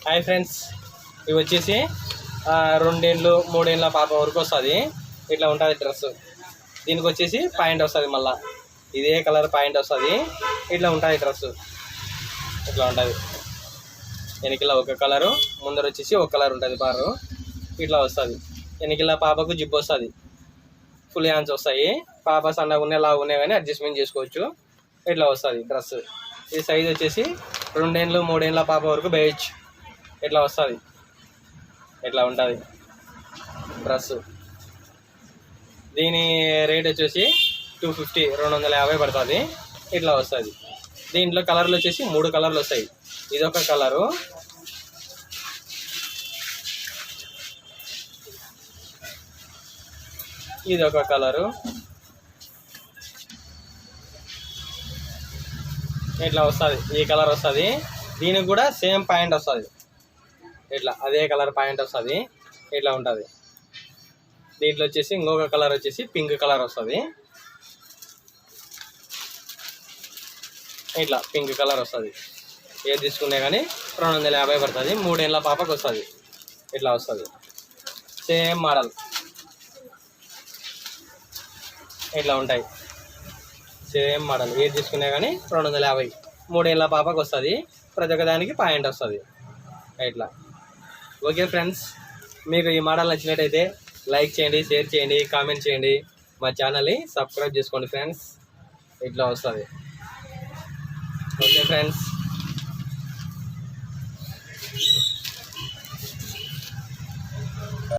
Hi friends, ఇవి వచ్చేసి 2 ఏళ్ళు 3 ఏళ్ళ పాప వరకు వస్తుంది. ఇట్లా ఉంటుంది డ్రెస్. దీనికి వచ్చేసి పాయింట్ వస్తుంది, మళ్ళీ ఇదే కలర్ పాయింట్ వస్తుంది. ఇట్లా ఉంటుంది డ్రెస్. ఇట్లా ఉంటుంది. వెనకలా ఒక కలరు, ముందర వచ్చేసి ఒక కలర్ ఉంటుంది బారు. ఇట్లా వస్తుంది. వెనకలా పాపకు జిప్ వస్తుంది, ఫుల్ హ్యాండ్స్ వస్తాయి. పాప సన్నగా ఉన్నాయి లాగా ఉన్నాయి కానీ అడ్జస్ట్మెంట్ చేసుకోవచ్చు. ఇట్లా వస్తుంది డ్రెస్. ఈ సైజ్ వచ్చేసి 2 ఏళ్ళు 3 ఏళ్ళ పాప వరకు వేయచ్చు. ఇట్లా వస్తుంది. ఇట్లా ఉంటుంది డ్రెస్. దీని రేట్ వచ్చేసి 250 250 పడుతుంది. ఇట్లా వస్తుంది. దీంట్లో కలర్లు వచ్చేసి 3 కలర్లు వస్తాయి. ఇదొక కలరు, ఇదొక కలరు, ఇట్లా వస్తుంది. ఈ కలర్ వస్తుంది. దీనికి కూడా సేమ్ పాయింట్ వస్తుంది. ఇట్లా అదే కలర్ పాయింట్ వస్తుంది. ఇట్లా ఉంటుంది. దీంట్లో వచ్చేసి ఇంకొక కలర్ వచ్చేసి పింక్ కలర్ వస్తుంది. ఇట్లా పింక్ కలర్ వస్తుంది. ఏది తీసుకునే కానీ 250 పడుతుంది. 3 ఏళ్ళ పాపకు వస్తుంది. ఇట్లా వస్తుంది. సేమ్ మోడల్ ఇట్లా ఉంటాయి. సేమ్ మోడల్ ఏది తీసుకునే కానీ 250. 3 ఏళ్ళ పాపకు వస్తుంది. ప్రతి ఒక్కదానికి పాయింట్ వస్తుంది. ఇట్లా. ఓకే ఫ్రెండ్స్, మీకు ఈ మోడల్ నచ్చినట్టయితే లైక్ చేయండి, షేర్ చేయండి, కామెంట్ చేయండి. మా ఛానల్ని సబ్స్క్రైబ్ చేసుకోండి ఫ్రెండ్స్. ఇట్లా వస్తుంది. Okay friends.